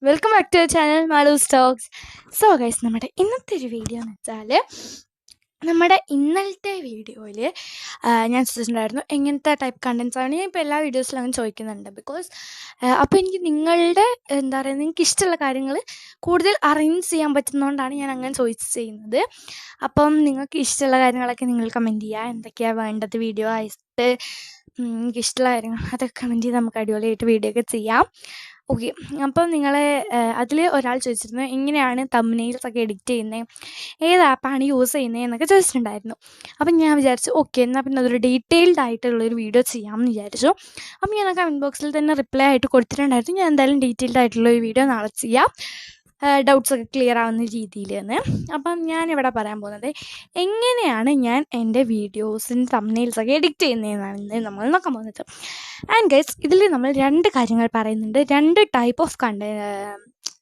Welcome back to channel Maloos talks. So guys, നമ്മുടെ ഇന്നത്തെ ഒരു വീഡിയോ എന്ന് വെച്ചാൽ നമ്മുടെ ഇന്നലത്തെ വീഡിയോയിൽ ഞാൻ ചോദിച്ചിട്ടുണ്ടായിരുന്നു എങ്ങനത്തെ ടൈപ്പ് കണ്ടൻസാണ്. ഞാൻ ഇപ്പോൾ എല്ലാ വീഡിയോസിലും അങ്ങനെ ചോദിക്കുന്നുണ്ട്. ബിക്കോസ് അപ്പോൾ എനിക്ക് നിങ്ങളുടെ എന്താ പറയുക, നിങ്ങൾക്ക് ഇഷ്ടമുള്ള കാര്യങ്ങൾ കൂടുതൽ അറേഞ്ച് ചെയ്യാൻ പറ്റുന്നതുകൊണ്ടാണ് ഞാൻ അങ്ങനെ ചെയ്യുന്നത്. അപ്പം നിങ്ങൾക്ക് ഇഷ്ടമുള്ള കാര്യങ്ങളൊക്കെ നിങ്ങൾ കമൻറ്റ് ചെയ്യുക. എന്തൊക്കെയാണ് വേണ്ടത് വീഡിയോ ആയിട്ട്, എനിക്ക് ഇഷ്ടമുള്ള കാര്യങ്ങൾ അതൊക്കെ കമൻറ്റ് ചെയ്ത് നമുക്ക് അടിപൊളിയായിട്ട് വീഡിയോ ഒക്കെ ചെയ്യാം. ഓക്കെ, അപ്പം നിങ്ങളെ അതിൽ ഒരാൾ ചോദിച്ചിരുന്നു എങ്ങനെയാണ് തംബ്നെയിൽസൊക്കെ എഡിറ്റ് ചെയ്യുന്നത്, ഏത് ആപ്പാണ് യൂസ് ചെയ്യുന്നത് എന്നൊക്കെ ചോദിച്ചിട്ടുണ്ടായിരുന്നു. അപ്പം ഞാൻ വിചാരിച്ചു ഓക്കെ, എന്നാൽ പിന്നെ അതൊരു ഡീറ്റെയിൽഡ് ആയിട്ടുള്ളൊരു വീഡിയോ ചെയ്യാമെന്ന് വിചാരിച്ചു. അപ്പം ഞാൻ ആ കമൻറ്റ് ബോക്സിൽ തന്നെ റിപ്ലൈ ആയിട്ട് കൊടുത്തിട്ടുണ്ടായിരുന്നു. ഞാൻ എന്തായാലും ഡീറ്റെയിൽഡ് ആയിട്ടുള്ളൊരു വീഡിയോ നാളെ ചെയ്യാം, ഡൗട്ട്സൊക്കെ ക്ലിയർ ആവുന്ന രീതിയിൽ തന്നെ. അപ്പം ഞാനിവിടെ പറയാൻ പോകുന്നത് എങ്ങനെയാണ് ഞാൻ എൻ്റെ വീഡിയോസിൻ്റെ തംബ്നെയിൽസൊക്കെ എഡിറ്റ് ചെയ്യുന്നതെന്നാണ് നമ്മൾ നോക്കാൻ പോകുന്നത്. ആൻഡ് ഗൈസ്, ഇതിൽ നമ്മൾ രണ്ട് കാര്യങ്ങൾ പറയുന്നുണ്ട്, രണ്ട് ടൈപ്പ് ഓഫ്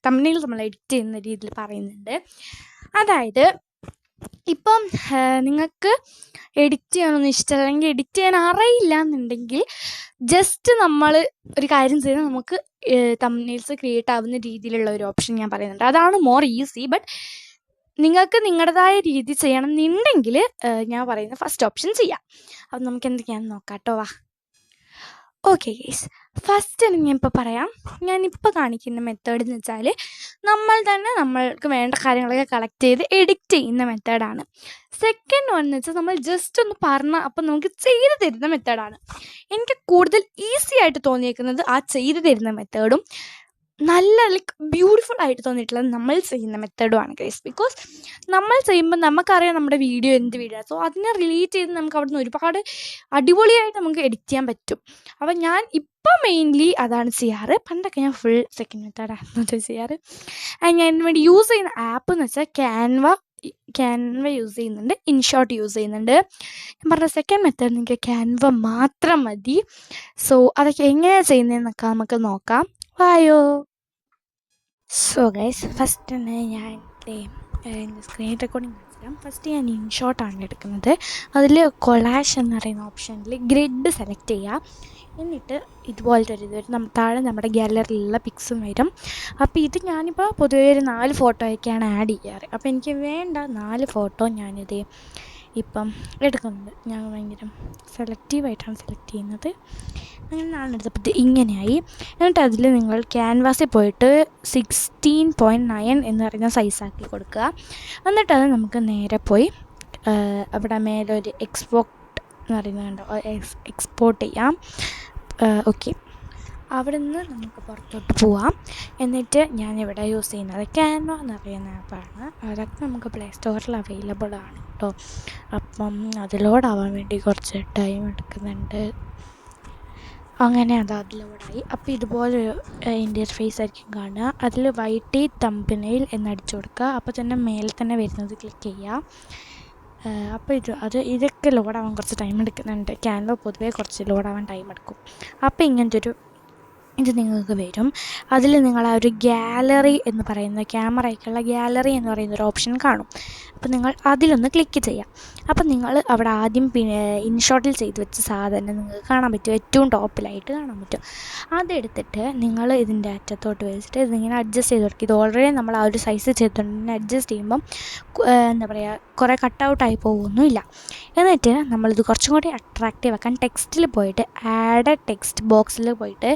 തംബ്നെയിൽസ് നമ്മൾ എഡിറ്റ് ചെയ്യുന്ന രീതിയിൽ പറയുന്നുണ്ട്. അതായത് ഇപ്പം നിങ്ങൾക്ക് എഡിറ്റ് ചെയ്യണമെന്ന് ഇഷ്ടമല്ല, അല്ലെങ്കിൽ എഡിറ്റ് ചെയ്യാൻ അറിയില്ല എന്നുണ്ടെങ്കിൽ ജസ്റ്റ് നമ്മൾ ഒരു കാര്യം ചെയ്താൽ നമുക്ക് തംബ്നെയിൽസ് ക്രിയേറ്റ് ആവുന്ന രീതിയിലുള്ള ഒരു ഓപ്ഷൻ ഞാൻ പറയുന്നുണ്ട്. അതാണ് മോർ ഈസി. ബട്ട് നിങ്ങൾക്ക് നിങ്ങളുടേതായ രീതി ചെയ്യണം എന്നുണ്ടെങ്കിൽ ഞാൻ പറയുന്ന ഫസ്റ്റ് ഓപ്ഷൻ ചെയ്യാം. അപ്പം നമുക്ക് എന്തൊക്കെയാണെന്ന് നോക്കാം കേട്ടോ. വാ. ഓക്കെ ഗൈസ്, ഫസ്റ്റ് ഞാൻ ഇപ്പോൾ പറയാം. ഞാനിപ്പോൾ കാണിക്കുന്ന മെത്തേഡ് എന്ന് വെച്ചാൽ നമ്മൾ തന്നെ നമ്മൾക്ക് വേണ്ട കാര്യങ്ങളൊക്കെ കളക്ട് ചെയ്ത് എഡിറ്റ് ചെയ്യുന്ന മെത്തേഡാണ്. സെക്കൻഡ് വൺ എന്ന് വെച്ചാൽ നമ്മൾ ജസ്റ്റ് ഒന്ന് പറഞ്ഞാൽ അപ്പം നമുക്ക് ചെയ്ത് തരുന്ന മെത്തേഡാണ്. എനിക്ക് കൂടുതൽ ഈസി ആയിട്ട് തോന്നിയേക്കുന്നത് ആ ചെയ്ത് തരുന്ന മെത്തേഡും നല്ല ബ്യൂട്ടിഫുൾ ആയിട്ട് തോന്നിയിട്ടുള്ളത് നമ്മൾ ചെയ്യുന്ന മെത്തേഡുമാണ് ഗൈസ്. ബിക്കോസ് നമ്മൾ ചെയ്യുമ്പോൾ നമുക്കറിയാം നമ്മുടെ വീഡിയോ എന്ത് വീഡിയോ, സോ അതിനെ റിലേറ്റ് ചെയ്ത് നമുക്ക് അവിടെ നിന്ന് ഒരുപാട് അടിപൊളിയായിട്ട് നമുക്ക് എഡിറ്റ് ചെയ്യാൻ പറ്റും. അപ്പം ഞാൻ ഇപ്പോൾ മെയിൻലി അതാണ് ചെയ്യാറ്. പണ്ടൊക്കെ ഞാൻ ഫുൾ സെക്കൻഡ് മെത്തേഡായിരുന്നു ചെയ്യാറ്. ഞാൻ ഇതിന് വേണ്ടി യൂസ് ചെയ്യുന്ന ആപ്പ് എന്ന് വെച്ചാൽ ക്യാൻവ യൂസ് ചെയ്യുന്നുണ്ട്, ഇൻഷോട്ട് യൂസ് ചെയ്യുന്നുണ്ട്. ഞാൻ പറഞ്ഞ സെക്കൻഡ് മെത്തേഡ് നിങ്ങൾക്ക് ക്യാൻവ മാത്രം മതി. സോ അതൊക്കെ എങ്ങനെയാണ് ചെയ്യുന്നതെന്നൊക്കെ നമുക്ക് നോക്കാം. വായോ. സോ ഗൈസ്, ഫസ്റ്റ് തന്നെ ഞാൻ എൻ്റെ സ്ക്രീൻ റെക്കോർഡിങ് മനസ്സിലാം. ഫസ്റ്റ് ഞാൻ ഇൻഷോട്ടാണ് എടുക്കുന്നത്. അതിൽ കൊളാഷ് എന്ന് പറയുന്ന ഓപ്ഷനിൽ ഗ്രിഡ് സെലക്ട് ചെയ്യുക. എന്നിട്ട് ഇതുപോലത്തെ ഒരു ഇത് വരും, താഴെ നമ്മുടെ ഗാലറിയിലുള്ള പിക്സും വരും. അപ്പോൾ ഇത് ഞാനിപ്പോൾ പൊതുവേ ഒരു 4 ഫോട്ടോയൊക്കെയാണ് ആഡ് ചെയ്യാറ്. അപ്പോൾ എനിക്ക് വേണ്ട 4 ഫോട്ടോ ഞാനിത് ഇപ്പം എടുക്കുന്നുണ്ട്. ഞാൻ ഭയങ്കര സെലക്റ്റീവായിട്ടാണ് സെലക്ട് ചെയ്യുന്നത്. അങ്ങനെ ഞാൻ എടുത്തപ്പോൾ ഇങ്ങനെയായി. എന്നിട്ട് അതിൽ നിങ്ങൾ ക്യാൻവാസിൽ പോയിട്ട് 16:9 എന്ന് പറയുന്ന സൈസാക്കി കൊടുക്കുക. എന്നിട്ട് അത് നമുക്ക് നേരെ പോയി അവിടെ മേലെ ഒരു എക്സ്പോർട്ട് എന്ന് പറയുന്നത് കണ്ടോ, എക്സ്പോർട്ട് ചെയ്യാം. ഓക്കെ, അവിടെ നിന്ന് നമുക്ക് പുറത്തോട്ട് പോവാം. എന്നിട്ട് ഞാനിവിടെ യൂസ് ചെയ്യുന്നത് ക്യാൻവ എന്ന് പറയുന്ന ആപ്പാണ്. അതൊക്കെ നമുക്ക് പ്ലേ സ്റ്റോറിൽ അവൈലബിൾ ആണ് കേട്ടോ. അപ്പം അത് ലോഡാവാൻ വേണ്ടി കുറച്ച് ടൈം എടുക്കുന്നുണ്ട്. അങ്ങനെ അത് ലോഡായി. അപ്പോൾ ഇതുപോലൊരു ഇൻ്റർഫേസ് ആയിരിക്കും കാണുക. അതിൽ വൈറ്റ് തംബ്നെയിൽ എന്നടിച്ചു കൊടുക്കുക. അപ്പോൾ തന്നെ മേലെ തന്നെ വരുന്നത് ക്ലിക്ക് ചെയ്യുക. അപ്പോൾ ഇതൊക്കെ ലോഡാവാൻ കുറച്ച് ടൈം എടുക്കുന്നുണ്ട്. ക്യാൻവ പൊതുവേ കുറച്ച് ലോഡാവാൻ ടൈം എടുക്കും. അപ്പോൾ ഇങ്ങനത്തെ ഒരു ഇത് നിങ്ങൾക്ക് വരും. അതിൽ നിങ്ങൾ ആ ഒരു ഗാലറി എന്ന് പറയുന്ന ക്യാമറയ്ക്കുള്ള ഗാലറി എന്ന് പറയുന്നൊരു ഓപ്ഷൻ കാണും. അപ്പോൾ നിങ്ങൾ അതിലൊന്ന് ക്ലിക്ക് ചെയ്യാം. അപ്പം നിങ്ങൾ അവിടെ ആദ്യം ഇൻഷോട്ടിൽ ചെയ്ത് വെച്ച സാധനം നിങ്ങൾക്ക് കാണാൻ പറ്റും, ഏറ്റവും ടോപ്പിലായിട്ട് കാണാൻ പറ്റും. അതെടുത്തിട്ട് നിങ്ങൾ ഇതിൻ്റെ അറ്റത്തോട്ട് വെച്ചിട്ട് ഇതിങ്ങനെ അഡ്ജസ്റ്റ് ചെയ്ത് കൊടുക്കുക. ഇത് ഓൾറെഡി നമ്മൾ ആ ഒരു സൈസ് ചെയ്തിട്ടുണ്ടെങ്കിൽ അഡ്ജസ്റ്റ് ചെയ്യുമ്പം എന്താ പറയുക, കുറേ കട്ടൗട്ടായി പോകുമൊന്നുമില്ല. എന്നിട്ട് നമ്മളിത് കുറച്ചും കൂടി അട്രാക്റ്റീവ് ആക്കാൻ ടെക്സ്റ്റിൽ പോയിട്ട് ആഡ് ടെക്സ്റ്റ് ബോക്സിൽ പോയിട്ട്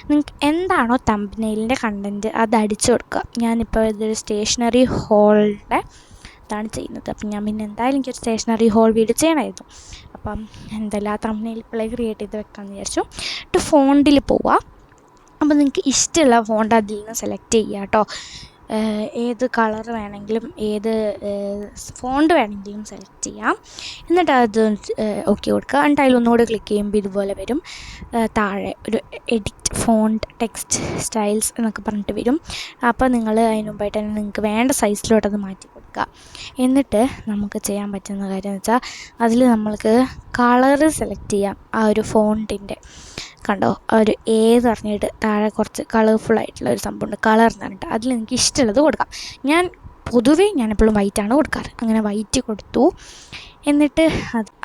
നിങ്ങൾക്ക് എന്താണോ തംബ്നെയിലിൻ്റെ കണ്ടൻറ്റ് അത് അടിച്ചു കൊടുക്കുക. ഞാനിപ്പോൾ ഇതൊരു സ്റ്റേഷനറി ഹോളിൻ്റെ ഇതാണ് ചെയ്യുന്നത്. അപ്പം ഞാൻ പിന്നെ എന്തായാലും എനിക്കൊരു സ്റ്റേഷനറി ഹോൾ വീഡിയോ ചെയ്യണമായിരുന്നു. അപ്പം എന്തെല്ലാം തംബ്നെയിൽ ഇപ്പോഴേ ക്രിയേറ്റ് ചെയ്ത് വെക്കാമെന്ന് വിചാരിച്ചു. എന്നിട്ട് ഫോണ്ടിൽ പോവുക. അപ്പോൾ നിങ്ങൾക്ക് ഇഷ്ടമുള്ള ഫോണ്ട് അതിൽ നിന്ന് സെലക്ട് ചെയ്യുക കേട്ടോ. ഏത് കളർ വേണമെങ്കിലും ഏത് ഫോണ്ട് വേണമെങ്കിലും സെലക്ട് ചെയ്യാം. എന്നിട്ട് അത് ഓക്കെ കൊടുക്കുക. എന്നിട്ട് അതിലൊന്നുകൂടെ ക്ലിക്ക് ചെയ്യുമ്പോൾ ഇതുപോലെ വരും. താഴെ ഒരു എഡിറ്റ് ഫോണ്ട് ടെക്സ്റ്റ് സ്റ്റൈൽസ് എന്നൊക്കെ പറഞ്ഞിട്ട് വരും. അപ്പോൾ നിങ്ങൾ അതിന് മുമ്പായിട്ട് തന്നെ നിങ്ങൾക്ക് വേണ്ട സൈസിലോട്ടത് മാറ്റി കൊടുക്കുക. എന്നിട്ട് നമുക്ക് ചെയ്യാൻ പറ്റുന്ന കാര്യം എന്ന് വെച്ചാൽ അതിൽ നമ്മൾക്ക് കളറ് സെലക്ട് ചെയ്യാം. ആ ഒരു ഫോണ്ടിൻ്റെ കണ്ടോ, ഒരു ഏത് പറഞ്ഞിട്ട് താഴെ കുറച്ച് കളർഫുള്ളായിട്ടുള്ള ഒരു സംഭവമുണ്ട്, കളർ എന്ന് പറഞ്ഞിട്ട്. അതിൽ എനിക്ക് ഇഷ്ടമുള്ളത് കൊടുക്കാം. പൊതുവേ ഞാനെപ്പോഴും വൈറ്റാണ് കൊടുക്കാറ്. അങ്ങനെ വൈറ്റ് കൊടുത്തു. എന്നിട്ട്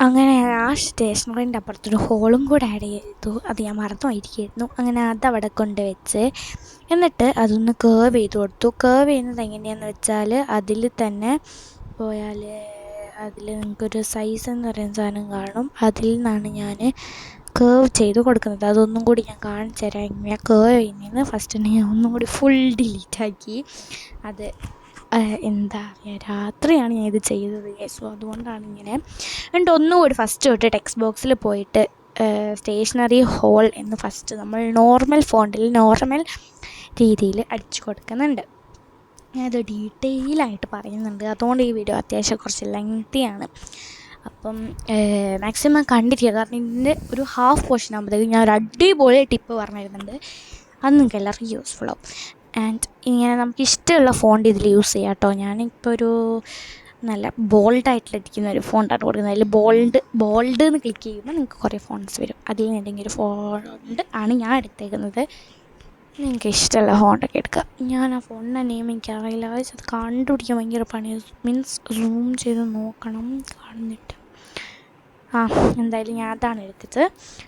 അങ്ങനെ ആ സ്റ്റേഷനറിൻ്റെ അപ്പുറത്തൊരു ഹോളും കൂടെ ആഡ് ചെയ്തു. അത് ഞാൻ മറന്നുപോയിരിക്കുകയായിരുന്നു. അങ്ങനെ അതവിടെ കൊണ്ട് വെച്ച് എന്നിട്ട് അതൊന്ന് കേർവ് ചെയ്ത് കൊടുത്തു. കേർവ് ചെയ്യുന്നത് എങ്ങനെയാണെന്ന് വെച്ചാൽ അതിൽ തന്നെ പോയാൽ അതിൽ നിങ്ങൾക്കൊരു സൈസ് എന്ന് പറയുന്ന സാധനം കാണും. അതിൽ നിന്നാണ് ഞാൻ കേർവ് ചെയ്ത് കൊടുക്കുന്നത്. അതൊന്നും കൂടി ഞാൻ കാണിച്ചു തരാം എങ്ങനെയാണ് കേർവ് ചെയ്യുന്നതെന്ന്. ഫസ്റ്റ് ഞാൻ ഒന്നും കൂടി ഫുൾ ഡിലീറ്റാക്കി. അത് എന്താ പറയുക, രാത്രിയാണ് ഞാൻ ഇത് ചെയ്തത്. സോ അതുകൊണ്ടാണ് ഇങ്ങനെ. എന്നിട്ട് ഒന്നുകൂടി ഫസ്റ്റ് തൊട്ട് ടെക്സ്റ്റ് ബോക്സിൽ പോയിട്ട് സ്റ്റേഷനറി ഹോൾ എന്ന് ഫസ്റ്റ് നമ്മൾ നോർമൽ ഫോണ്ടിൽ നോർമൽ രീതിയിൽ അടിച്ചു കൊടുക്കുന്നുണ്ട്. ഞാനത് ഡീറ്റെയിലായിട്ട് പറയുന്നുണ്ട്. അതുകൊണ്ട് ഈ വീഡിയോ അത്യാവശ്യം കുറച്ച് ലെങ്തിയാണ്. അപ്പം മാക്സിമം കണ്ടിരിക്കുക. കാരണം ഇതിൻ്റെ ഒരു ഹാഫ് പോർഷൻ ആകുമ്പോഴത്തേക്കും ഞാൻ ഒരു അടിപൊളി ടിപ്പ് പറഞ്ഞു തരുന്നുണ്ട്. അത് നിങ്ങൾക്ക് എല്ലാവർക്കും യൂസ്ഫുൾ ആവും. ആൻഡ് ഇങ്ങനെ നമുക്ക് ഇഷ്ടമുള്ള ഫോണ്ട് ഇതിൽ യൂസ് ചെയ്യാം കേട്ടോ. ഞാനിപ്പോൾ ഒരു നല്ല ബോൾഡായിട്ടിരിക്കുന്ന ഒരു ഫോണ്ടാണ് കൊടുക്കുന്നത്. അതിൽ ബോൾഡ് എന്ന് ക്ലിക്ക് ചെയ്യുമ്പോൾ നിങ്ങൾക്ക് കുറേ ഫോണ്ട്സ് വരും. അതിൽ നിന്ന് ഏതെങ്കിലും ഒരു ഫോണ്ട് ആണ് ഞാൻ എടുത്തേക്കുന്നത്. നിങ്ങൾക്ക് ഇഷ്ടമുള്ള ഫോണ്ടൊക്കെ എടുക്കുക. ഞാൻ ആ ഫോണിൻ്റെ നെയിം എനിക്കറിയില്ല. അത് കണ്ടുപിടിക്കാൻ ഭയങ്കര പണിയാണ്. മീൻസ് സൂം ചെയ്ത് നോക്കണം, കാണുന്നിട്ട്. എന്തായാലും ഞാൻ അതാണ് എടുത്തത്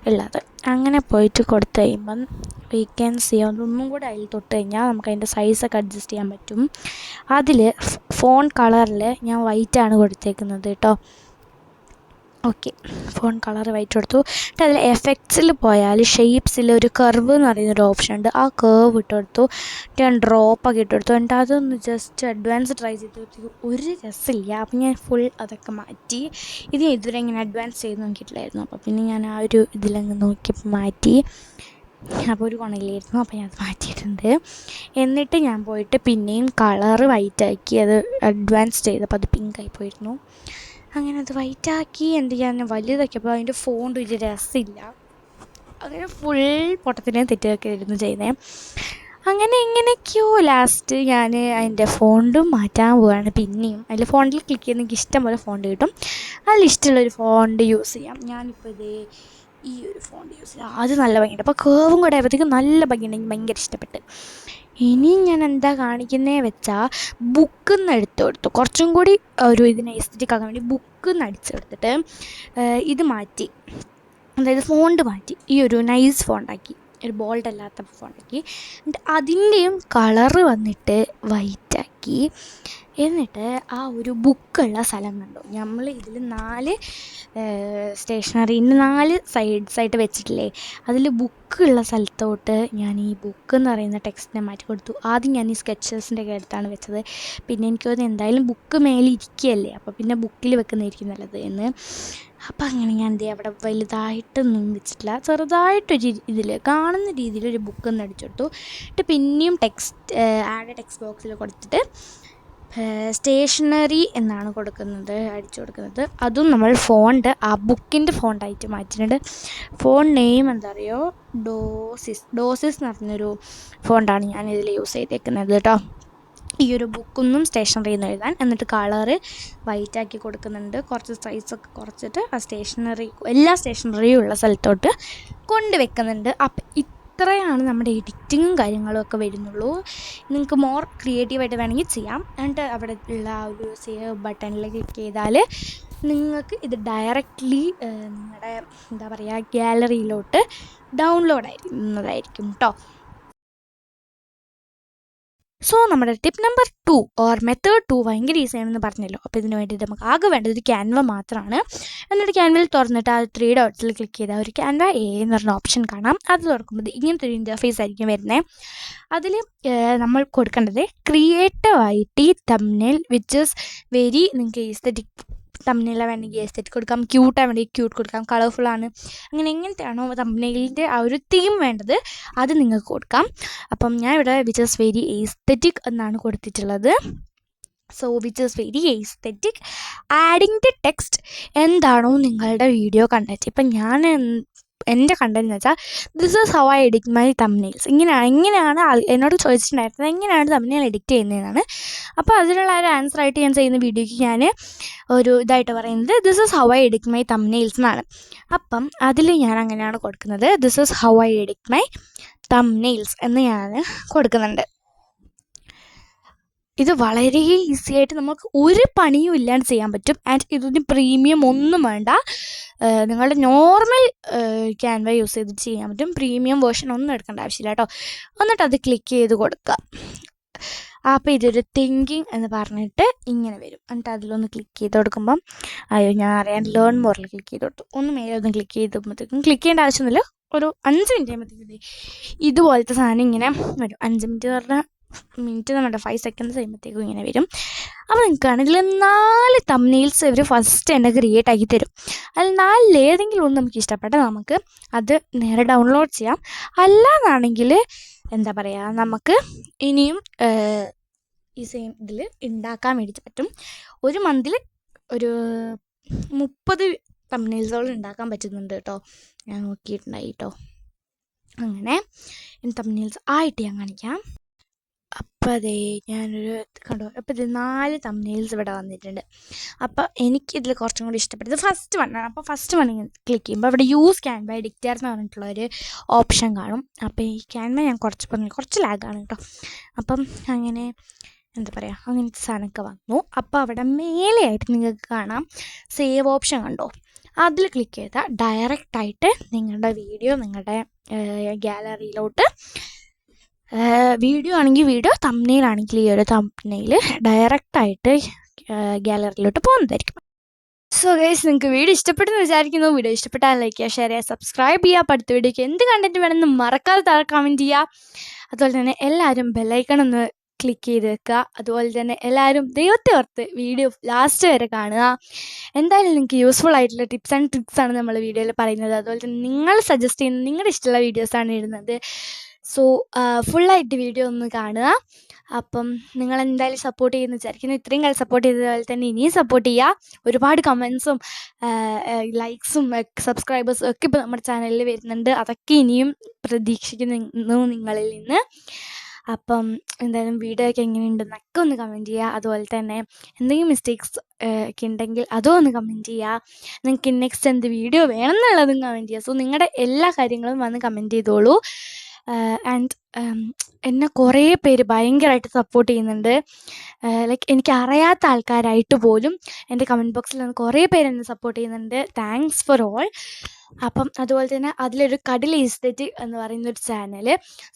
ഉള്ളത്. അങ്ങനെ പോയിട്ട് കൊടുത്തു കഴിയുമ്പം വി ക്യാൻ സി അതൊന്നും കൂടെ അതിൽ തൊട്ട് കഴിഞ്ഞാൽ നമുക്ക് അതിൻ്റെ സൈസൊക്കെ അഡ്ജസ്റ്റ് ചെയ്യാൻ പറ്റും. അതിൽ ഫോൺ കളറിൽ ഞാൻ വൈറ്റാണ് കൊടുത്തേക്കുന്നത് കേട്ടോ. ഓക്കെ, ഫോൺ കളർ വൈറ്റ് കൊടുത്തു. എന്നിട്ട് അതിൽ എഫക്ട്സിൽ പോയാൽ ഷെയ്പ്സിൽ ഒരു കർവ് എന്ന് പറയുന്നൊരു ഓപ്ഷൻ ഉണ്ട്. ആ കർവ് ഇട്ട് കൊടുത്തു. ഞാൻ ഡ്രോപ്പൊക്കെ ഇട്ട് കൊടുത്തു. എന്നിട്ട് അതൊന്ന് ജസ്റ്റ് അഡ്വാൻസ് ട്രൈ ചെയ്ത് ഒരു രസമില്ല. അപ്പം ഞാൻ ഫുൾ അതൊക്കെ മാറ്റി. ഇത് ഞാൻ ഇതുവരെ ഇങ്ങനെ അഡ്വാൻസ് ചെയ്ത് നോക്കിയിട്ടില്ലായിരുന്നു. അപ്പോൾ പിന്നെ ഞാൻ ആ ഒരു ഇതിലങ്ങ് നോക്കിയപ്പോൾ മാറ്റി. അപ്പോൾ ഒരു ഗുണമില്ലായിരുന്നു. അപ്പോൾ ഞാൻ അത് മാറ്റിയിട്ടുണ്ട്. എന്നിട്ട് ഞാൻ പോയിട്ട് പിന്നെയും കളറ് വൈറ്റാക്കി. അത് അഡ്വാൻസ് ചെയ്തപ്പോൾ അത് പിങ്കായി പോയിരുന്നു. അങ്ങനെ അത് വൈറ്റാക്കി എന്ത് ചെയ്യാൻ വലുതാക്കിയപ്പോൾ അതിൻ്റെ ഫോണ്ട് ഒരു രസമില്ല. അങ്ങനെ ഫുൾ പൊട്ടത്തിനെ തെറ്റൊക്കെ ആയിരുന്നു ചെയ്യുന്നത്. അങ്ങനെ എങ്ങനെയൊക്കെയോ ലാസ്റ്റ് ഞാൻ അതിൻ്റെ ഫോണ്ടും മാറ്റാൻ പോവുകയാണ്. പിന്നെയും അതിൽ ഫോണ്ടിൽ ക്ലിക്ക് ചെയ്ത് എനിക്ക് ഇഷ്ടം പോലെ ഫോണ്ട് കിട്ടും. അതിലിഷ്ടമുള്ളൊരു ഫോണ്ട് യൂസ് ചെയ്യാം. ഞാനിപ്പോൾ ഇത് ഈ ഒരു ഫോണ്ട് യൂസ് ചെയ്യാം. അത് നല്ല ഭംഗിയുണ്ട്. അപ്പോൾ കേവും കൂടെ ആയപ്പോഴത്തേക്കും നല്ല ഭംഗിയുണ്ട്. എനിക്ക് ഭയങ്കര ഇഷ്ടപ്പെട്ട്. ഇനി ഞാൻ എന്താ കാണിക്കുന്നത് വെച്ചാൽ ബുക്കിൽ നിന്ന് എടുത്ത് കൊടുത്തു. കുറച്ചും കൂടി ഒരു ഇതിനെ എസ്തറ്റിക് ആക്കാൻ വേണ്ടി ബുക്കിൽ നിന്ന് അടിച്ചെടുത്തിട്ട് ഇത് മാറ്റി, അതായത് ഫോണ്ട് മാറ്റി. ഈ ഒരു നൈസ് ഫോണ്ടാക്കി, ഒരു ബോൾഡ് അല്ലാത്ത ഫോണ്ടാക്കി. എന്നിട്ട് അതിൻ്റെയും കളറ് വന്നിട്ട് വൈറ്റാക്കി. എന്നിട്ട് ആ ഒരു ബുക്കുള്ള സ്ഥലം കണ്ടു. നമ്മൾ ഇതിൽ 4 സ്റ്റേഷനറിൻ്റെ 4 സൈഡ്സായിട്ട് വെച്ചിട്ടില്ലേ, അതിൽ ബുക്കുള്ള സ്ഥലത്തോട്ട് ഞാൻ ഈ ബുക്ക് എന്ന് പറയുന്ന ടെക്സ്റ്റിനെ മാറ്റി കൊടുത്തു. ആദ്യം ഞാൻ ഈ സ്കെച്ചേഴ്സിൻ്റെ ഒക്കെ അടുത്താണ് വെച്ചത്. പിന്നെ എനിക്ക് തോന്നുന്നു എന്തായാലും ബുക്ക് മേലെ ഇരിക്കുകയല്ലേ, അപ്പോൾ പിന്നെ ബുക്കിൽ വെക്കുന്നതായിരിക്കും നല്ലത് എന്ന്. അപ്പം അങ്ങനെ ഞാൻ എന്ത് ചെയ്യുക, അവിടെ വലുതായിട്ടൊന്നും വെച്ചിട്ടില്ല, ചെറുതായിട്ടൊരു ഇതിൽ കാണുന്ന രീതിയിലൊരു ബുക്ക് ഒന്ന് അടിച്ചെടുത്തു. എന്നിട്ട് പിന്നെയും ആഡ് ടെക്സ്റ്റ് ബോക്സിൽ കൊടുത്തിട്ട് സ്റ്റേഷനറി എന്നാണ് അടിച്ചു കൊടുക്കുന്നത്. അതും നമ്മൾ ഫോണ്ട് ആ ബുക്കിൻ്റെ ഫോണ്ടായിട്ട് മാറ്റിയിട്ടുണ്ട്. ഫോൺ നെയിം എന്താ പറയുക, ഡോസിസ് എന്ന് പറഞ്ഞൊരു ഫോണ്ടാണ് ഞാൻ ഇതിൽ യൂസ് ചെയ്തേക്കുന്നത് കേട്ടോ. ഈ ഒരു ബുക്കൊന്നും സ്റ്റേഷനറി എന്ന് എഴുതാൻ. എന്നിട്ട് കളറ് വൈറ്റാക്കി കൊടുക്കുന്നുണ്ട്. കുറച്ച് സൈസൊക്കെ കുറച്ചിട്ട് ആ എല്ലാ സ്റ്റേഷനറിയും ഉള്ള സ്ഥലത്തോട്ട് കൊണ്ടുവെക്കുന്നുണ്ട്. അപ്പം ഇത്രയാണ് നമ്മുടെ എഡിറ്റിങ്ങും കാര്യങ്ങളും ഒക്കെ വരുന്നുള്ളൂ. നിങ്ങൾക്ക് മോർ ക്രിയേറ്റീവായിട്ട് വേണമെങ്കിൽ ചെയ്യാം. എന്നിട്ട് അവിടെ ഉള്ള ആ ഒരു സേവ് ബട്ടണിൽ ക്ലിക്ക് ചെയ്താൽ നിങ്ങൾക്ക് ഇത് ഡയറക്റ്റ്ലി നിങ്ങളുടെ എന്താ പറയുക ഗാലറിയിലോട്ട് ഡൗൺലോഡ് ആയിരിക്കുന്നതായിരിക്കും കേട്ടോ. സോ നമ്മുടെ ടിപ്പ് നമ്പർ 2 ഓർ മെത്തേഡ് 2 ഭയങ്കര ഈസിയാണെന്ന് പറഞ്ഞല്ലോ. അപ്പോൾ ഇതിന് വേണ്ടിയിട്ട് നമുക്ക് ആകെ വേണ്ടത് ഒരു ക്യാൻവ മാത്രമാണ്. എന്നിട്ട് ക്യാൻവയിൽ തുറന്നിട്ട് ആ 3 ഡോട്ട്സിൽ ക്ലിക്ക് ചെയ്താൽ ഒരു ക്യാൻവ എ എന്ന് പറഞ്ഞ ഓപ്ഷൻ കാണാം. അത് തുറക്കുമ്പോൾ ഇങ്ങനത്തെ ഒരു ഇൻ്റർഫേസ് ആയിരിക്കും വരുന്നത്. അതിൽ നമ്മൾ കൊടുക്കേണ്ടത് ക്രിയേറ്റീവായിട്ട് തംബ്നെയിൽ വിച്ച് ഈസ് വെരി, നിങ്ങൾക്ക് എസ്തെറ്റിക് തംബ്നെയിലാണ് വേണമെങ്കിൽ എസ്തെറ്റിക് കൊടുക്കാം, ക്യൂട്ടാണ് വേണമെങ്കിൽ ക്യൂട്ട് കൊടുക്കാം, കളർഫുള്ളാണ്, അങ്ങനെ എങ്ങനത്തെയാണോ തംബ്നെയിലിൻ്റെ ആ ഒരു തീം വേണ്ടത് അത് നിങ്ങൾക്ക് കൊടുക്കാം. അപ്പം ഞാൻ ഇവിടെ വിച്ച് ഈസ് വെരി എസ്തെറ്റിക് എന്നാണ് കൊടുത്തിട്ടുള്ളത്. So which is very aesthetic adding the text എന്താണോ നിങ്ങളുടെ വീഡിയോ കണ്ടന്റ്. ഇപ്പം ഞാൻ എൻ്റെ കണ്ടന്റ് എന്ന് വെച്ചാൽ this is how I edit my thumbnails. എങ്ങനെയാണ് എന്നോട് ചോദിച്ചിട്ടുണ്ടായിരുന്നത് എങ്ങനെയാണ് തംബ്നെയിൽ എഡിറ്റ് ചെയ്യുന്നതെന്നാണ്. അപ്പോൾ അതിനുള്ള ഒരു ആൻസറായിട്ട് ഞാൻ ചെയ്യുന്ന വീഡിയോയ്ക്ക് ഞാൻ ഒരു ഇതായിട്ട് പറയുന്നത് this is how I edit my thumbnails എന്നാണ്. അപ്പം അതിൽ ഞാൻ അങ്ങനെയാണ് കൊടുക്കുന്നത്. This is how I edit my thumbnails എന്ന് ഞാൻ കൊടുക്കുന്നുണ്ട്. ഇത് വളരെ ഈസി ആയിട്ട് നമുക്ക് ഒരു പണിയും ഇല്ലാണ്ട് ചെയ്യാൻ പറ്റും. ആൻഡ് ഇതിന് പ്രീമിയം ഒന്നും വേണ്ട. നിങ്ങളുടെ നോർമൽ ക്യാൻവ യൂസ് ചെയ്ത് ചെയ്യാൻ പറ്റും. പ്രീമിയം വേർഷൻ ഒന്നും എടുക്കേണ്ട ആവശ്യമില്ല കേട്ടോ. എന്നിട്ട് അത് ക്ലിക്ക് ചെയ്ത് കൊടുക്കുക. അപ്പോൾ ഇതൊരു തിങ്കിങ് എന്ന് പറഞ്ഞിട്ട് ഇങ്ങനെ വരും. എന്നിട്ട് അതിലൊന്ന് ക്ലിക്ക് ചെയ്ത് കൊടുക്കുമ്പം അയ്യോ ഞാൻ അറിയാൻ ലേൺ മോറിൽ ക്ലിക്ക് ചെയ്ത് കൊടുത്തു. ഒന്ന് മേലെ ഒന്ന് ക്ലിക്ക് ചെയ്തുമ്പോഴത്തേക്കും ക്ലിക്ക് ചെയ്യേണ്ട ആവശ്യമൊന്നുമില്ല. ഒരു 5 മിനിറ്റ് കഴിയുമ്പോഴത്തേക്കും ഇതുപോലത്തെ സാധനം ഇങ്ങനെ വരും. 5 മിനിറ്റ് പറഞ്ഞാൽ മിനിറ്റ് നമ്മുടെ 5 സെക്കൻഡ്സ് കഴിയുമ്പോഴത്തേക്കും ഇങ്ങനെ വരും. അപ്പോൾ നിങ്ങൾക്കാണ് ഇതിൽ 4 തംബ്നെയിൽസ് ഇവർ ഫസ്റ്റ് തന്നെ ക്രിയേറ്റ് ആക്കി തരും. അതിൽ 4 ഏതെങ്കിലും ഒന്ന് നമുക്ക് ഇഷ്ടപ്പെട്ടാൽ നമുക്ക് അത് നേരെ ഡൗൺലോഡ് ചെയ്യാം. അല്ലാന്നാണെങ്കിൽ എന്താ പറയുക, നമുക്ക് ഇനിയും ഈ സെയിം ഇതിൽ ഉണ്ടാക്കാൻ വേണ്ടിയിട്ട് പറ്റും. ഒരു മന്തിൽ ഒരു 30 തംബ്നെയിൽസുകൾ ഉണ്ടാക്കാൻ പറ്റുന്നുണ്ട് കേട്ടോ. ഞാൻ നോക്കിയിട്ടുണ്ടായി കേട്ടോ. അങ്ങനെ തംബ്നെയിൽസ് ആയിട്ട് ഞാൻ കാണിക്കാം. അപ്പോൾ അതേ ഞാനൊരു കണ്ടു. അപ്പോൾ ഇത് 4 തംബ്നെയിൽസ് ഇവിടെ വന്നിട്ടുണ്ട്. അപ്പോൾ എനിക്കിതിൽ കുറച്ചും കൂടി ഇഷ്ടപ്പെട്ടത് ഫസ്റ്റ് വണ്ണാണ്. അപ്പോൾ ഫസ്റ്റ് വൺ ക്ലിക്ക് ചെയ്യുമ്പോൾ അവിടെ യൂസ് ക്യാൻവ എഡിറ്റർ എന്ന് പറഞ്ഞിട്ടുള്ളൊരു ഓപ്ഷൻ കാണും. അപ്പോൾ ഈ ക്യാൻവ ഞാൻ കുറച്ച് ലാഗാണ് കേട്ടോ. അപ്പം അങ്ങനെ എന്താ പറയുക, അങ്ങനത്തെ സാധനമൊക്കെ വന്നു. അപ്പോൾ അവിടെ മേലെയായിട്ട് നിങ്ങൾക്ക് കാണാം സേവ് ഓപ്ഷൻ കണ്ടോ. അതിൽ ക്ലിക്ക് ചെയ്താൽ ഡയറക്റ്റായിട്ട് നിങ്ങളുടെ വീഡിയോ നിങ്ങളുടെ ഗാലറിയിലോട്ട്, വീഡിയോ ആണെങ്കിൽ വീഡിയോ, തംബ്നെയിൽ ആണെങ്കിൽ ഈ ഒരു തംബ്നെയിൽ ഡയറക്റ്റായിട്ട് ഗാലറിയിലോട്ട് പോകുന്നതായിരിക്കും. സോ ഗൈസ്, നിങ്ങൾക്ക് വീഡിയോ ഇഷ്ടപ്പെട്ടെന്ന് വിചാരിക്കുന്നു. വീഡിയോ ഇഷ്ടപ്പെട്ടാൽ ലൈക്ക് ചെയ്യുക, ഷെയർ ചെയ്യുക, സബ്സ്ക്രൈബ് ചെയ്യുക. അടുത്ത വീഡിയോയ്ക്ക് എന്ത് കണ്ടന്റ് വേണമെന്ന് മറക്കാതെ താഴെ കമൻറ്റ് ചെയ്യുക. അതുപോലെ തന്നെ എല്ലാവരും ബെല്ലൈക്കൺ ഒന്ന് ക്ലിക്ക് ചെയ്ത് വെക്കുക. അതുപോലെ തന്നെ എല്ലാവരും ദൈവത്തെ ഓർത്ത് വീഡിയോ ലാസ്റ്റ് വരെ കാണുക. എന്തായാലും നിങ്ങൾക്ക് യൂസ്ഫുൾ ആയിട്ടുള്ള ടിപ്സ് ആൻഡ് ട്രിക്സാണ് നമ്മൾ വീഡിയോയിൽ പറയുന്നത്. അതുപോലെ തന്നെ നിങ്ങൾ സജസ്റ്റ് ചെയ്യുന്ന നിങ്ങളുടെ ഇഷ്ടമുള്ള വീഡിയോസാണ് ഇടുന്നത്. സോ ഫുള്ളായിട്ട് വീഡിയോ ഒന്ന് കാണുക. അപ്പം നിങ്ങളെന്തായാലും സപ്പോർട്ട് ചെയ്യുമെന്ന് വിചാരിക്കുന്നു. ഇത്രയും കാലം സപ്പോർട്ട് ചെയ്തതുപോലെ തന്നെ ഇനിയും സപ്പോർട്ട് ചെയ്യുക. ഒരുപാട് കമൻസും ലൈക്സും സബ്സ്ക്രൈബേഴ്സും ഒക്കെ ഇപ്പോൾ നമ്മുടെ ചാനലിൽ വരുന്നുണ്ട്. അതൊക്കെ ഇനിയും പ്രതീക്ഷിക്കുന്നു നിങ്ങളിൽ നിന്ന്. അപ്പം എന്തായാലും വീഡിയോ ഒക്കെ എങ്ങനെയുണ്ടെന്നൊക്കെ ഒന്ന് കമൻറ്റ് ചെയ്യുക. അതുപോലെ തന്നെ എന്തെങ്കിലും മിസ്റ്റേക്സ് ഒക്കെ ഉണ്ടെങ്കിൽ അതും ഒന്ന് കമൻറ്റ് ചെയ്യുക. നിങ്ങൾക്ക് നെക്സ്റ്റ് എന്ത് വീഡിയോ വേണമെന്നുള്ളതും കമൻറ്റ് ചെയ്യുക. സോ നിങ്ങളുടെ എല്ലാ കാര്യങ്ങളും വന്ന് കമൻറ്റ് ചെയ്തോളൂ. ആൻഡ് എന്നെ കുറേ പേര് ഭയങ്കരമായിട്ട് സപ്പോർട്ട് ചെയ്യുന്നുണ്ട്. ലൈക്ക് എനിക്ക് അറിയാത്ത ആൾക്കാരായിട്ട് പോലും എൻ്റെ കമൻറ്റ് ബോക്സിൽ നിന്ന് കുറേ പേര് എന്നെ സപ്പോർട്ട് ചെയ്യുന്നുണ്ട്. Thanks for all. അപ്പം അതുപോലെ തന്നെ അതിലൊരു കടിൽ ഈസ്തെറ്റിക് എന്ന് പറയുന്നൊരു ചാനൽ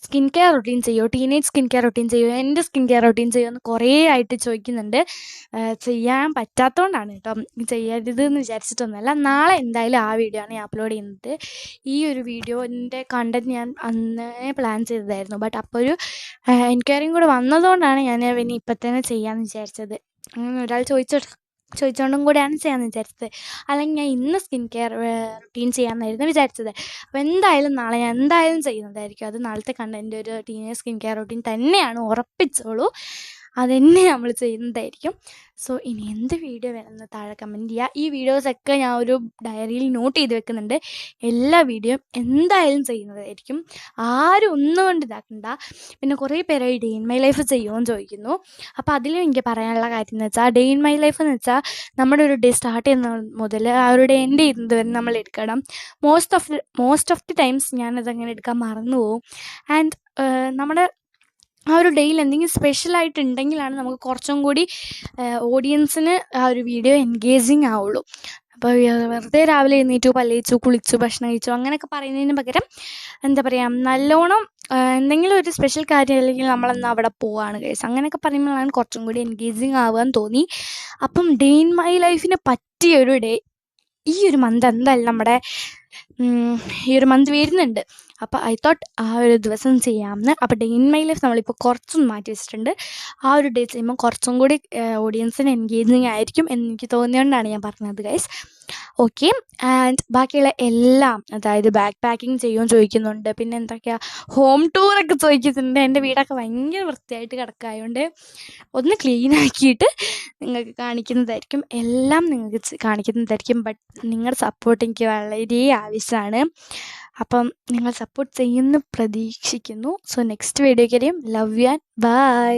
സ്കിൻ കെയർ റൊട്ടീൻ ചെയ്യുമോ, ടീനേജ് സ്കിൻ കെയർ റൊട്ടീൻ ചെയ്യുമോ, എൻ്റെ സ്കിൻ കെയർ റൊട്ടീൻ ചെയ്യുമോ എന്ന് കുറേ ആയിട്ട് ചോദിക്കുന്നുണ്ട്. ചെയ്യാൻ പറ്റാത്തതുകൊണ്ടാണ് കേട്ടോ, ചെയ്യരുതെന്ന് വിചാരിച്ചിട്ടൊന്നുമല്ല. നാളെ എന്തായാലും ആ വീഡിയോ ആണ് ഞാൻ അപ്ലോഡ് ചെയ്യുന്നത്. ഈ ഒരു വീഡിയോൻ്റെ കണ്ടന്റ് ഞാൻ അന്നേ പ്ലാൻ ചെയ്തതായിരുന്നു. ബട്ട് അപ്പോൾ ഒരു എൻക്വയറിയും കൂടെ വന്നതുകൊണ്ടാണ് ഞാൻ പിന്നെ ഇപ്പം തന്നെ ചെയ്യാമെന്ന് വിചാരിച്ചത്. അങ്ങനെ ഒരാൾ ചോദിച്ചുകൊണ്ടും കൂടെയാണ് ചെയ്യാമെന്ന് വിചാരിച്ചത്. അല്ലെങ്കിൽ ഞാൻ ഇന്ന് സ്കിൻ കെയർ റൊട്ടീൻ ചെയ്യാമെന്നായിരുന്നു വിചാരിച്ചത്. അപ്പോൾ എന്തായാലും നാളെ ഞാൻ എന്തായാലും ചെയ്യുന്നതായിരിക്കും. അത് നാളത്തെ കണ്ടന്റ് ഒരു ടീനേജ് സ്കിൻ കെയർ റൊട്ടീൻ തന്നെയാണ്, ഉറപ്പിച്ചോളൂ. അതുതന്നെ നമ്മൾ ചെയ്യുന്നതായിരിക്കും. സോ ഇനി എന്ത് വീഡിയോ വേണമെന്ന് താഴെ കമൻറ്റ് ചെയ്യുക. ഈ വീഡിയോസൊക്കെ ഞാൻ ഒരു ഡയറിയിൽ നോട്ട് ചെയ്ത് വെക്കുന്നുണ്ട്. എല്ലാ വീഡിയോയും എന്തായാലും ചെയ്യുന്നതായിരിക്കും. ആരും ഒന്നും കൊണ്ട് ഇതാക്കണ്ട. പിന്നെ കുറേ പേരായി ഡേ ഇൻ മൈ ലൈഫ് ചെയ്യുമെന്ന് ചോദിക്കുന്നു. അപ്പോൾ അതിലും എനിക്ക് പറയാനുള്ള കാര്യം എന്ന് വെച്ചാൽ, ഡേ ഇൻ മൈ ലൈഫ് എന്ന് വെച്ചാൽ നമ്മുടെ ഒരു ഡേ സ്റ്റാർട്ട് ചെയ്യുന്ന മുതൽ ആ ഒരു ഡേ എൻഡ് ചെയ്യുന്നത് വരെ നമ്മൾ എടുക്കണം. മോസ്റ്റ് ഓഫ് ദി ടൈംസ് ഞാനതങ്ങനെ എടുക്കാൻ മറന്നു പോകും. ആൻഡ് നമ്മുടെ ആ ഒരു ഡേയിൽ എന്തെങ്കിലും സ്പെഷ്യലായിട്ട് ഉണ്ടെങ്കിലാണ് നമുക്ക് കുറച്ചും കൂടി ഓഡിയൻസിന് ആ ഒരു വീഡിയോ എൻഗേജിങ് ആവുള്ളൂ. അപ്പോൾ വെറുതെ രാവിലെ എഴുന്നേറ്റു, പല്ലേച്ചു, കുളിച്ചു, ഭക്ഷണം കഴിച്ചു അങ്ങനെയൊക്കെ പറയുന്നതിന് പകരം എന്താ പറയുക, നല്ലോണം എന്തെങ്കിലും ഒരു സ്പെഷ്യൽ കാര്യം അല്ലെങ്കിൽ നമ്മളെന്നാൽ അവിടെ പോവുകയാണ് ഗൈസ്, അങ്ങനെയൊക്കെ പറയുമ്പോഴാണ് കുറച്ചും കൂടി എൻഗേജിങ് ആവുകയെന്ന് തോന്നി. അപ്പം ഡേ ഇൻ മൈ ലൈഫിന് പറ്റിയൊരു ഡേ ഈ ഒരു മന്ത് എന്തായാലും നമ്മുടെ ഈ ഒരു മന്ത് വരുന്നുണ്ട്. അപ്പോൾ ഐ തോട്ട് ആ ഒരു ദിവസം ചെയ്യാമെന്ന്. അപ്പോൾ ഡേ ഇൻ മൈ ലൈഫ് നമ്മളിപ്പോൾ കുറച്ചൊന്നും മാറ്റി വെച്ചിട്ടുണ്ട്. ആ ഒരു ഡേ ചെയ്യുമ്പോൾ കുറച്ചും കൂടി ഓഡിയൻസിന് എൻഗേജിങ് ആയിരിക്കും എന്നെനിക്ക് തോന്നിയോണ്ടാണ് ഞാൻ പറഞ്ഞത് ഗൈസ്. ഓക്കെ. ആൻഡ് ബാക്കിയുള്ള എല്ലാം, അതായത് ബാക്ക് പാക്കിങ് ചെയ്യുമെന്ന് ചോദിക്കുന്നുണ്ട്, പിന്നെ എന്തൊക്കെയാണ് ഹോം ടൂറൊക്കെ ചോദിക്കുന്നുണ്ട്. എൻ്റെ വീടൊക്കെ ഭയങ്കര വൃത്തിയായിട്ട് കിടക്കായതുകൊണ്ട് ഒന്ന് ക്ലീൻ ആക്കിയിട്ട് നിങ്ങൾക്ക് കാണിക്കുന്നതായിരിക്കും. എല്ലാം നിങ്ങൾക്ക് കാണിക്കുന്നതായിരിക്കും. ബട്ട് നിങ്ങളുടെ സപ്പോർട്ട് എനിക്ക് വളരെ ആവശ്യമാണ്. അപ്പം നിങ്ങൾ സപ്പോർട്ട് ചെയ്യുമെന്ന് പ്രതീക്ഷിക്കുന്നു. സോ നെക്സ്റ്റ് വീഡിയോയ്ക്ക് ലവ് യു ആൻഡ് ബൈ.